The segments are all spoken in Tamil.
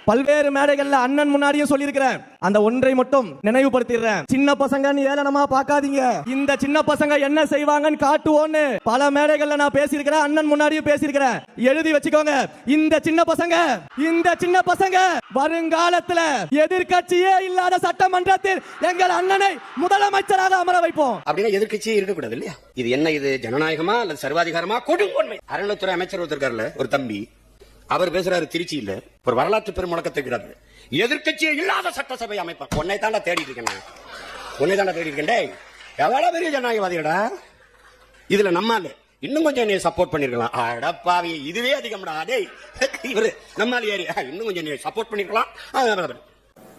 பல்வேறு மேடைகள்ல அண்ணன் முன்னாடியே சொல்லியிருக்கிறேன். அந்த ஒன்றை மட்டும் நினைவுபடுத்திடுறேன். சின்ன பசங்கன்னு ஏளனமா பார்க்காதீங்க. இந்த சின்ன பசங்க என்ன செய்வாங்கன்னு காட்டுவோன்னு பல மேடைகள்ல நான் பேசியிருக்கிறேன். அண்ணன் முன்னாடியும் பேசியிருக்கிறேன். எழுதி வச்சுக்கோங்க. இந்த சின்ன பசங்க வருங்காலத்துல எதிர்க்கட்சியே இல்லாத சட்டமன்றத்தில் எங்கள் அண்ணனை முதலமைச்சராக அமர வைப்போம். அப்படின்னா எதிர்க்கட்சியே இருக்கக்கூடாது இல்லையா? இது என்ன, இது ஜனநாயகமா அல்லது சர்வாதிகாரமா? கொடுங்கோன்மை. அறநிலைத்துறை அமைச்சர் ஒருத்தர் ஒரு தம்பி, அவர் பேசுறாரு திருச்சியில, ஒரு வரலாற்று பெரும் முழக்கத்துக்கிறாரு, எதிர்க்கட்சியே இல்லாத சட்டசபை அமைப்பார். உன்னை தாண்டா தேடிட்டு இருக்கேன். எவ்வளவு பெரிய ஜனநாயகவாதிடா. இதுல நம்மால இன்னும் கொஞ்சம் என்னை சப்போர்ட் பண்ணிருக்கலாம். அடப்பாவி, இதுவே அதிகம்டா. டேய் இவரு நம்மால ஏறி இன்னும் கொஞ்சம் என்னை சப்போர்ட் பண்ணிருக்கலாம்.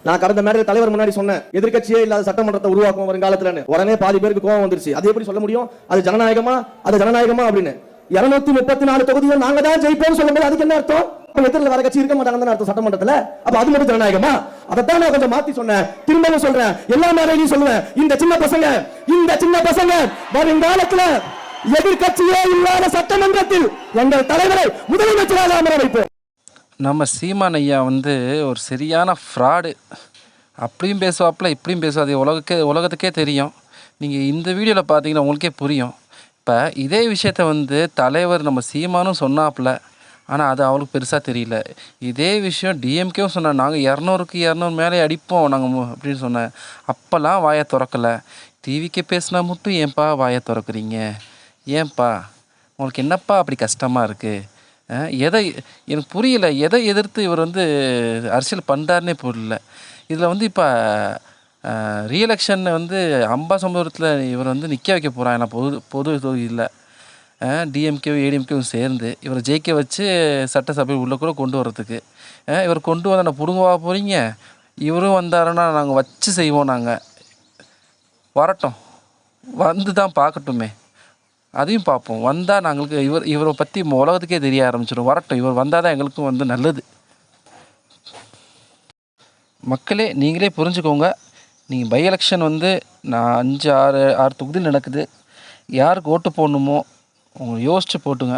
நான் கடந்த மேடையில் தலைவர் முன்னாடி சொன்னேன், எதிர்க்கட்சியே இல்லாத சட்டமன்றத்தை உருவாக்கும் வருங்காலத்துல. உடனே பாதி பேருக்கு கோவம் வந்துருச்சு. அது எப்படி சொல்ல முடியும்? அது ஜனநாயகமா அப்படின்னு. 234 தொகுதிகள் நாங்க தான் ஜெயிப்போம் சொல்லும்போது அதுக்கு என்ன அர்த்தம்? எதிரில் வர கட்சி இருக்க மாட்டாங்கன்னு அர்த்தம் சட்டமன்றத்துல. அப்ப அது மட்டும் ஜனநாயகமா? அதைத்தான் நான் கொஞ்சம் மாத்தி சொன்னேன். திரும்பவும் சொல்றேன், எல்லா மேடையிலும் சொல்லுவேன், இந்த சின்ன பசங்க வருங்காலத்துல எதிர்க்கட்சியே இல்லாத சட்டமன்றத்தில் எங்கள் தலைவரை முதலமைச்சராக அமர வைப்போம். நம்ம சீமான் ஐயா ஒரு சரியான ஃப்ராடு. அப்படியும் பேசுவாப்புல, இப்படியும் பேசுவாது. உலகத்துக்கே தெரியும். நீங்கள் இந்த வீடியோவில் பார்த்தீங்கன்னா உங்களுக்கே புரியும். இப்போ இதே விஷயத்த தலைவர் நம்ம சீமானும் சொன்னாப்புல, ஆனால் அது அவளுக்கு பெருசாக தெரியல. இதே விஷயம் டிஎம்கேவும் சொன்னாங்க, நாங்கள் 200க்கு 200 மேலே அடிப்போம் நாங்கள் அப்படின்னு சொன்னேன். அப்போல்லாம் வாயை திறக்கலை. டிவிக்கே பேசினா மட்டும் ஏன்பா வாயை திறக்குறீங்க? ஏன்பா உங்களுக்கு என்னப்பா அப்படி கஷ்டமாக இருக்குது? எதை எனக்கு புரியல. எதை எதிர்த்து இவர் அரசியல் பண்ணுறாருன்னே புரியல. இதில் இப்போ ரீஎலெக்ஷன் அம்பாசமுத்திரத்தில் இவர் நிற்க வைக்க போகிறாங்க. பொது தொகுதியில் டிஎம்கேவும் ஏடிஎம்கேவும் சேர்ந்து இவரை ஜெயிக்க வச்சு சட்டசபை உள்ளே கூட கொண்டு வர்றதுக்கு இவர் கொண்டு வந்தால் நான் பிடுங்கவா போகிறீங்க? இவரும் வந்தாருன்னா நாங்கள் வச்சு செய்வோம். நாங்கள் வரட்டும், தான் பார்க்கட்டுமே, அதையும் பார்ப்போம். வந்தால் நாங்களுக்கு இவரை பற்றி உலகத்துக்கே தெரிய ஆரம்பிச்சிடும். வரட்டும், இவர் வந்தால் தான் எங்களுக்கும் நல்லது. மக்களே, நீங்களே புரிஞ்சுக்கோங்க. நீங்கள் பை எலெக்ஷன் நான் 5-6 தொகுதியில் நடக்குது. யாருக்கு ஓட்டு போடணுமோ அவங்க யோசித்து போட்டுங்க.